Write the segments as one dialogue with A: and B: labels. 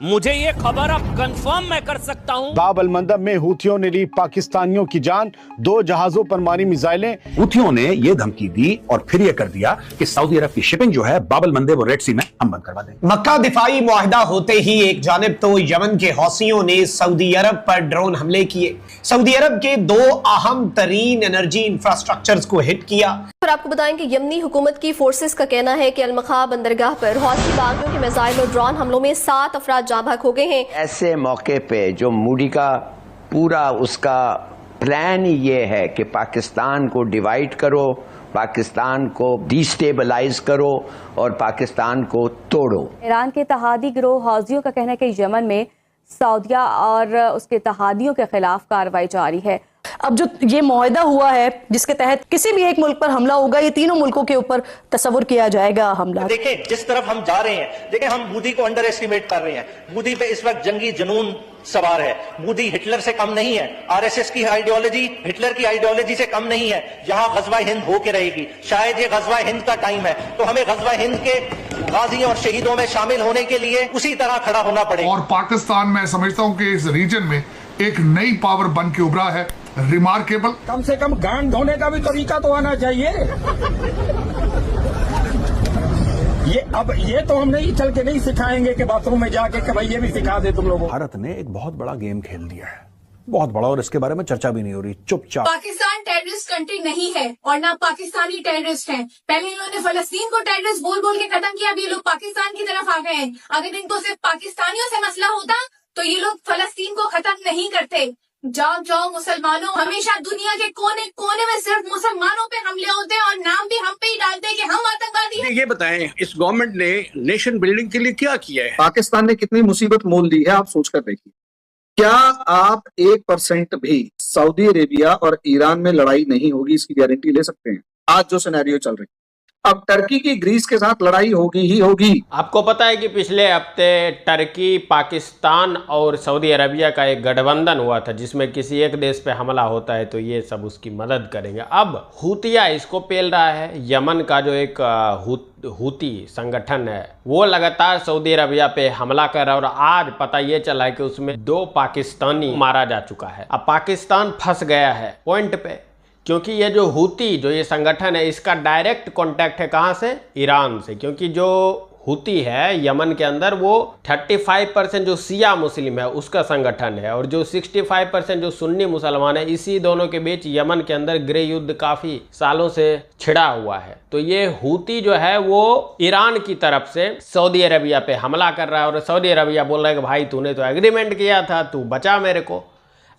A: मुझे ये खबर अब कंफर्म मैं कर सकता हूँ।
B: बाब अल मंदब में हूथियों ने ली पाकिस्तानियों की जान, 2 जहाजों पर मारी मिसाइलें।
C: हूथियों ने ये धमकी दी और फिर ये कर दिया कि सऊदी अरब की शिपिंग जो है बाब अल मंदब और रेड सी में हम बंद करवा देंगे।
D: मक्का दिफाई मुआहदा होते ही एक जानिब तो यमन के हौसियों ने सऊदी अरब पर ड्रोन हमले किए, सऊदी अरब के 2 अहम तरीन एनर्जी इंफ्रास्ट्रक्चर्स को हिट किया।
E: और आपको बताएं कि यमनी हुकूमत की फोर्सेस का कहना है कि अल-मखा बंदरगाह पर हौसी बागियों के मिसाइल और ड्रोन हमलों में 7 अफराद जाँ बहक हो गए हैं।
F: ऐसे मौके पे जो मूडी का पूरा उसका प्लान ये है कि पाकिस्तान को डिवाइड करो, पाकिस्तान को डिस्टेबलाइज करो और पाकिस्तान को तोड़ो।
G: ईरान के इत्तेहादी गिरोह हौसियों का कहना है कि यमन में सऊदिया और उसके इत्तेहादियों के खिलाफ कार्रवाई जारी है।
H: अब जो ये मुआहदा हुआ है जिसके तहत किसी भी एक मुल्क पर हमला होगा, ये तीनों मुल्कों के ऊपर तस्वुर किया जाएगा हमला।
I: देखें जिस तरफ हम जा रहे हैं, देखें हम मोदी को अंडर एस्टिमेट कर रहे हैं। मोदी पे इस वक्त जंगी जुनून सवार है। मोदी हिटलर से कम नहीं है, आरएसएस की आइडियोलॉजी हिटलर की आइडियोलॉजी से कम नहीं है। यहाँ गजवा हिंद होके रहेगी, शायद ये गजवा हिंद का टाइम है, तो हमें गजवा हिंद के गाजियों और शहीदों में शामिल होने के लिए उसी तरह खड़ा होना पड़ेगा।
J: और पाकिस्तान मैं समझता हूँ कि इस रीजन में एक नई पावर बन के उभरा है, रिमार्केबल।
K: कम से कम गांड धोने का भी तरीका तो आना चाहिए। ये तो हम नहीं चल के नहीं सिखाएंगे कि बाथरूम में जाके कि भाई ये भी सिखा दे तुम लोगों।
C: भारत ने एक बहुत बड़ा गेम खेल दिया है, बहुत बड़ा, और इसके बारे में चर्चा भी नहीं हो रही, चुपचाप।
L: पाकिस्तान टेररिस्ट कंट्री नहीं है और ना पाकिस्तानी टेररिस्ट हैं। पहले इन्होंने फलस्तीन को टेररिस्ट बोल बोल के खत्म किया, अब ये लोग पाकिस्तान की तरफ आ गए हैं। अगर इनको सिर्फ पाकिस्तानियों से मसला होता तो ये लोग फलस्तीन को खत्म नहीं करते। जाओ जाओ मुसलमानों, हमेशा दुनिया के कोने कोने में सिर्फ मुसलमानों पे हमले होते हैं और नाम भी हम पे ही डालते हैं कि हम आतंकवादी हैं।
M: ये बताएं, इस गवर्नमेंट ने नेशन बिल्डिंग के लिए क्या किया है?
N: पाकिस्तान ने कितनी मुसीबत मोल दी है, आप सोच कर देखिए। क्या आप 1% भी सऊदी अरेबिया और ईरान में लड़ाई नहीं होगी इसकी गारंटी ले सकते हैं? आज जो सिनेरियो चल रही है, अब टर्की की ग्रीस के साथ लड़ाई होगी ही होगी।
O: आपको पता है कि पिछले हफ्ते टर्की, पाकिस्तान और सऊदी अरबिया का एक गठबंधन हुआ था जिसमें किसी एक देश पे हमला होता है तो ये सब उसकी मदद करेंगे। अब हूतिया इसको पेल रहा है। यमन का जो एक हूती संगठन है वो लगातार सऊदी अरबिया पे हमला कर रहा है और आज पता ये चला है कि उसमें 2 पाकिस्तानी मारा जा चुका है। अब पाकिस्तान फंस गया है पॉइंट पे, क्योंकि ये जो हूती जो ये संगठन है इसका डायरेक्ट कांटेक्ट है कहाँ से? ईरान से। क्योंकि जो हूती है यमन के अंदर वो 35% जो शिया मुस्लिम है उसका संगठन है और जो 65% जो सुन्नी मुसलमान है, इसी दोनों के बीच यमन के अंदर गृह युद्ध काफ़ी सालों से छिड़ा हुआ है। तो ये हूती जो है वो ईरान की तरफ से सऊदी अरबिया पे हमला कर रहा है और सऊदी अरबिया बोल रहा है कि भाई तूने तो एग्रीमेंट किया था, तू बचा मेरे को।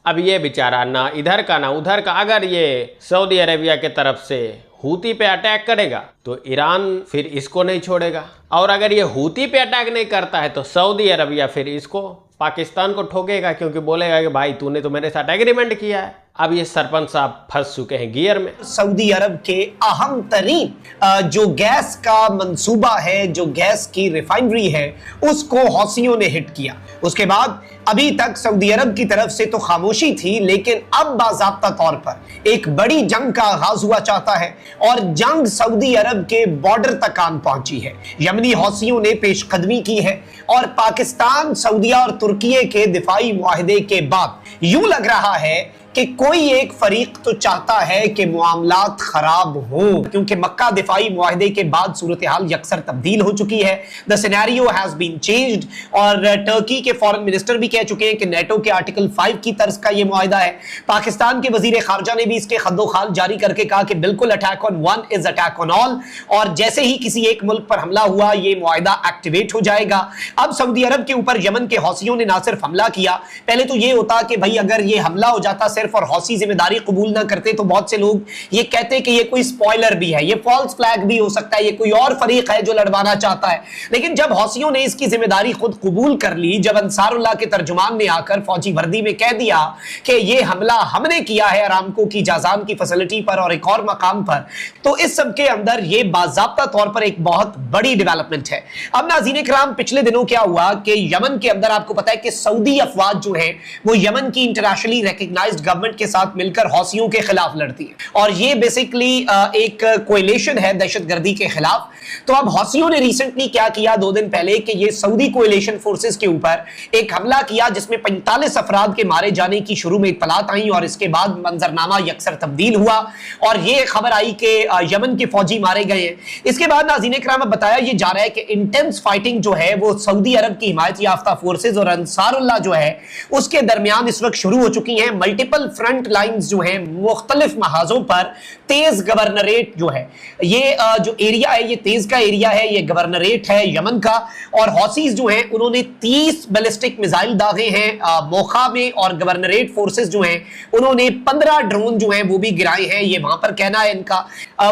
O: अब ये बेचारा ना इधर का ना उधर का, अगर ये सऊदी अरेबिया के तरफ से हूती पे अटैक करेगा तो ईरान फिर इसको नहीं छोड़ेगा, और अगर ये हूती पे अटैक नहीं करता है तो सऊदी अरबिया फिर इसको पाकिस्तान को ठोकेगा, क्योंकि बोलेगा कि भाई तूने तो मेरे साथ एग्रीमेंट किया है। अब ये सरपंच साहब फंस चुके हैं गियर में।
D: सऊदी अरब के अहम तरीन जो गैस का मंसूबा है, जो गैस की रिफाइनरी है, उसको हौसियों ने हिट किया। उसके बाद अभी तक सऊदी अरब की तरफ से तो खामोशी थी, लेकिन अब बाज़ाब्ता तौर पर एक बड़ी जंग का आगाज हुआ चाहता है और जंग सऊदी अरब के बॉर्डर तक आन पहुंची है। यमनी हौसियों ने पेशकदमी की है और पाकिस्तान, सऊदिया और तुर्की के दिफाई मुआहदे के बाद यूं लग रहा है कि कोई एक फरीक तो चाहता है कि मामलात खराब हों, क्योंकि मक्का दिफाई मुआहदे के बाद सूरत हाल यकसर तब्दील हो चुकी है। The scenario has been changed और टर्की के फॉरेन मिनिस्टर भी कह चुके हैं कि नेटो के आर्टिकल 5 की तर्ज का यह मुआहदा है। पाकिस्तान के वजीर खारजा ने भी इसके खद्दोखाल जारी करके कहा कि बिल्कुल attack on one is attack on all, और जैसे ही किसी एक मुल्क पर हमला हुआ ये मुआहदा एक्टिवेट हो जाएगा। अब सऊदी अरब के ऊपर यमन के हौसियों ने ना सिर्फ हमला किया, पहले तो ये होता कि भाई अगर ये हमला हो जाता सिर्फ और हौसी जिम्मेदारी कबूल ना करते तो बहुत से लोग ये कहते कि ये कोई स्पॉइलर भी है, ये फॉल्स फ्लैग भी हो सकता है, ये कोई और फरीक है जो लड़वाना चाहता है। लेकिन जब हौसियों ने इसकी जिम्मेदारी खुद कबूल कर ली, जब अंसारुल्लाह के तर्जुमान ने आकर फौजी वर्दी में कह दिया कि ये हमला हमने किया है अरामको की जाजान की फैसिलिटी पर और एक और मकाम पर, तो इस सब के अंदर ये बाज़ाब्ता तौर पर एक बहुत बड़ी डेवलपमेंट है। अब नाज़रीन किराम, पिछले दिनों क्या हुआ कि यमन के अंदर आपको पता है कि सऊदी अफवाज जो है वो यमन की इंटरनेशनली रिकॉग्नाइज्ड गवर्नमेंट के साथ मिलकर हौसियों के खिलाफ लड़ती है, और ये बेसिकली एक कोएलिशन है दहशतगर्दी के खिलाफ। तो अब हौसियों ने रिसेंटली क्या किया 2 दिन पहले कि ये सऊदी कोएलिशन फोर्सेस के ऊपर एक हमला किया जिसमें 45 अफराद के मारे जाने की शुरू में इत्तलात आई, और इसके बाद मंजरनामा यकसर तब्दील हुआ और ये खबर आई कि यमन के फौजी मारे गए हैं। इसके बाद नाज़रीन इकराम बताया ये जा रहा है कि इंटेंस फाइटिंग जो है वो सऊदी अरब की हिमायत याफ्ता फोर्सेज और अंसारुल्लाह जो है उसके दरमियान इस वक्त शुरू हो चुकी हैं। मल्टीपल फ्रंट लाइंस जो हैं मुख्तलिफ महाजों पर तेज गवर्नरेट जो है ये जो एरिया है ये तेज का एरिया है, ये गवर्नरेट है यमन का, और हौसीज जो हैं उन्होंने 30 बैलिस्टिक मिसाइल दागे हैं मोखा में, और गवर्नरेट फोर्सेस जो हैं उन्होंने 15 ड्रोन जो हैं वो भी गिराए हैं, ये वहां पर कहना है इनका।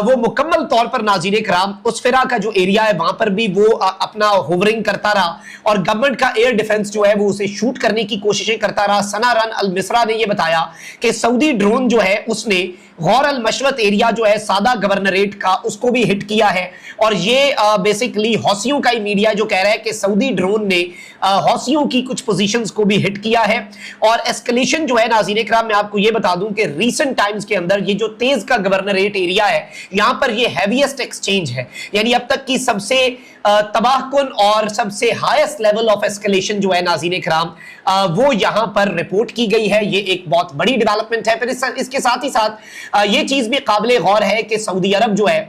D: वो मुकम्मल तौर पर नाज़रीन इकराम उस फिरा का जो एरिया है वहां पर भी वो अपना होवरिंग करता रहा, और गवर्नमेंट का एयर डिफेंस जो है वो उसे शूट करने की कोशिशें करता रहा। सना रन अल मिस्रा ने यह बताया कि सऊदी ड्रोन जो है उसने गौर अल मशवत एरिया जो है सादा गवर्नरेट का उसको भी हिट किया है, और ये बेसिकली हौसियों का ही मीडिया जो कह रहा है कि सऊदी ड्रोन ने हौसियों की कुछ पोजीशंस को भी हिट किया है। और एस्केलेशन जो है नाज़रीन इकराम मैं आपको ये बता दूं कि रीसेंट टाइम्स के अंदर ये जो तेज का गवर्नरेट एरिया है यहां पर ये हैवीएस्ट एक्सचेंज है, यानी अब तक की सबसे तबाहकुन और सबसे हाईएस्ट लेवल ऑफ एस्केलेशन जो है नाज़रीन इकराम वो यहां पर रिपोर्ट की गई है। ये एक बहुत बड़ी डेवलपमेंट है। फिर इसके साथ ही साथ ये चीज भी काबिले गौर है कि सऊदी अरब जो है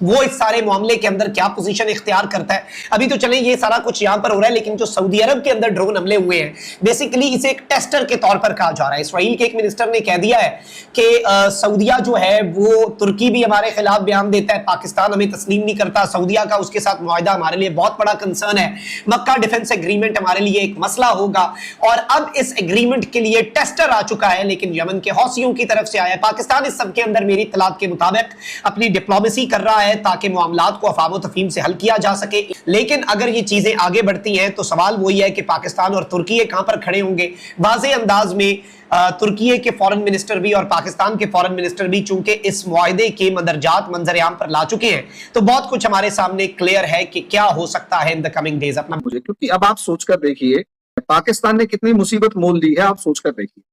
D: वो इस सारे मामले के अंदर क्या पोजीशन इख्तियार करता है। अभी तो चलें ये सारा कुछ यहां पर हो रहा है, लेकिन जो सऊदी अरब के अंदर ड्रोन हमले हुए हैं बेसिकली इसे एक टेस्टर के तौर पर कहा जा रहा है। इसराइल के एक मिनिस्टर ने कह दिया है कि सऊदिया जो है वो तुर्की भी हमारे खिलाफ बयान देता है, पाकिस्तान हमें तस्लीम नहीं करता, सऊदिया का उसके साथ मुआहिदा हमारे लिए बहुत बड़ा कंसर्न है, मक्का डिफेंस एग्रीमेंट हमारे लिए एक मसला होगा। और अब इस एग्रीमेंट के लिए टेस्टर आ चुका है, लेकिन यमन के हौसियों की तरफ से आया। पाकिस्तान इस सब के अंदर मेरी इत्तलात के मुताबिक अपनी डिप्लोमेसी कर रहा है ताकि मामलात को अफाम तफहीम से हल किया जा सके। लेकिन अगर ये चीजें आगे बढ़ती हैं तो सवाल वही है कि पाकिस्तान और तुर्की कहां पर खड़े होंगे। वाज़े अंदाज में तुर्की के फॉरेन मिनिस्टर भी और पाकिस्तान के फॉरेन मिनिस्टर भी चूंकि इस मुआहिदे के मंदरजात मंजर-ए-आम पर ला चुके हैं, तो बहुत कुछ हमारे सामने क्लियर है कि क्या हो सकता है इन द कमिंग डेज। अपना
N: मुझे क्योंकि अब आप सोचकर देखिए पाकिस्तान ने कितनी मुसीबत मोल ली है। आप सोचकर देखिए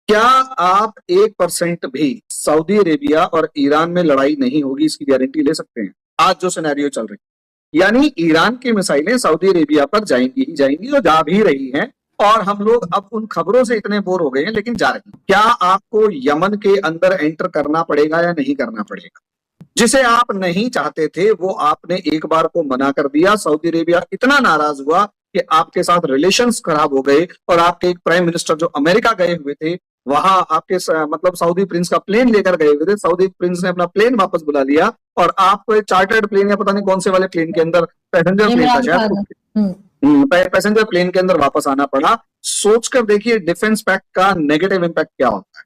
N: क्या आप 1% भी सऊदी अरेबिया और ईरान में लड़ाई नहीं होगी इसकी गारंटी ले सकते हैं? आज जो सिनेरियो चल रही है यानी ईरान की मिसाइलें सऊदी अरेबिया पर जाएंगी ही जाएंगी, और जा भी रही हैं, और हम लोग अब उन खबरों से इतने बोर हो गए हैं लेकिन जा रही हैं। क्या आपको यमन के अंदर एंटर करना पड़ेगा या नहीं करना पड़ेगा? जिसे आप नहीं चाहते थे वो आपने एक बार को मना कर दिया। सऊदी अरेबिया इतना नाराज हुआ कि आपके साथ रिलेशंस खराब हो गए, और आपके एक प्राइम मिनिस्टर जो अमेरिका गए हुए थे वहां आपके मतलब सऊदी प्रिंस का प्लेन लेकर गए हुए थे, सऊदी प्रिंस ने अपना प्लेन वापस बुला लिया, और आपको एक चार्टर्ड प्लेन या पता नहीं कौन से वाले प्लेन के अंदर पैसेंजर प्लेन था शायद, पैसेंजर प्लेन के अंदर वापस आना पड़ा। सोचकर देखिए डिफेंस पैक्ट का नेगेटिव इम्पैक्ट क्या होता है।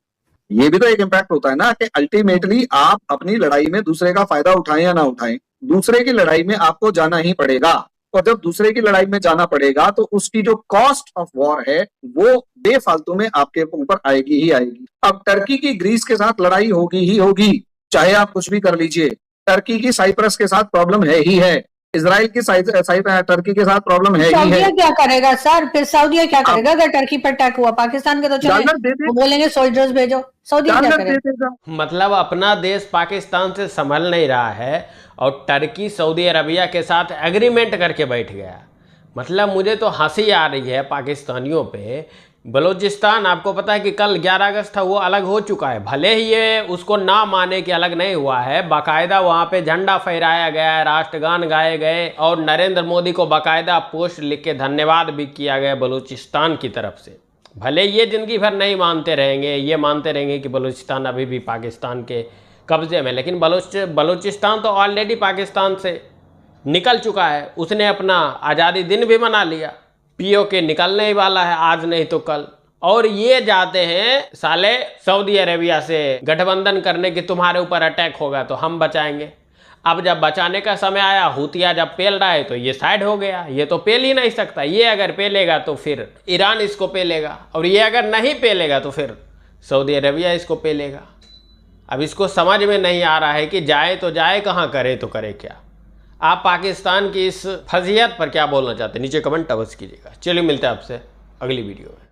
N: ये भी तो एक इम्पैक्ट होता है ना कि अल्टीमेटली आप अपनी लड़ाई में दूसरे का फायदा उठाएं या ना उठाएं, दूसरे की लड़ाई में आपको जाना ही पड़ेगा, और जब दूसरे की लड़ाई में जाना पड़ेगा तो उसकी जो कॉस्ट ऑफ वॉर है वो बेफालतू में आपके ऊपर आएगी ही आएगी। अब टर्की की ग्रीस के साथ लड़ाई होगी ही होगी, चाहे आप कुछ भी कर लीजिए। टर्की की साइप्रस के साथ प्रॉब्लम है ही है, इजराइल की टर्की के साथ प्रॉब्लम है ही है।
H: सऊदीया क्या करेगा सर? फिर सऊदीया क्या करेगा अगर टर्की पर अटैक हुआ? पाकिस्तान के तो चले वो बोलेंगे सोल्जर्स भेजो, सऊदीया क्या करेगा?
O: मतलब अपना देश पाकिस्तान से संभल नहीं रहा है और टर्की सऊदी अरबिया के साथ एग्रीमेंट करके बैठ गया। मतलब मुझे तो हंसी आ रही है पाकिस्तानियों पे। बलूचिस्तान आपको पता है कि कल 11 अगस्त था, वो अलग हो चुका है। भले ही ये उसको ना माने कि अलग नहीं हुआ है, बाकायदा वहाँ पे झंडा फहराया गया है, राष्ट्रगान गाए गए, और नरेंद्र मोदी को बाकायदा पोस्ट लिख के धन्यवाद भी किया गया बलूचिस्तान की तरफ से। भले ये जिंदगी भर नहीं मानते रहेंगे, ये मानते रहेंगे कि बलूचिस्तान अभी भी पाकिस्तान के कब्जे में, लेकिन बलूचिस्तान तो ऑलरेडी पाकिस्तान से निकल चुका है। उसने अपना आज़ादी दिन भी मना लिया। पीओके निकलने ही वाला है आज नहीं तो कल, और ये जाते हैं साले सऊदी अरेबिया से गठबंधन करने की तुम्हारे ऊपर अटैक होगा तो हम बचाएंगे। अब जब बचाने का समय आया, हुतिया जब पेल रहा है तो ये साइड हो गया। ये तो पेल ही नहीं सकता, ये अगर पेलेगा तो फिर ईरान इसको पेलेगा, और ये अगर नहीं पेलेगा तो फिर सऊदी अरेबिया इसको पेलेगा। अब इसको समझ में नहीं आ रहा है कि जाए तो जाए कहाँ, करे तो करे क्या। आप पाकिस्तान की इस फजीहत पर क्या बोलना चाहते हैं? नीचे कमेंट अवश्य कीजिएगा। चलिए मिलते हैं आपसे अगली वीडियो में।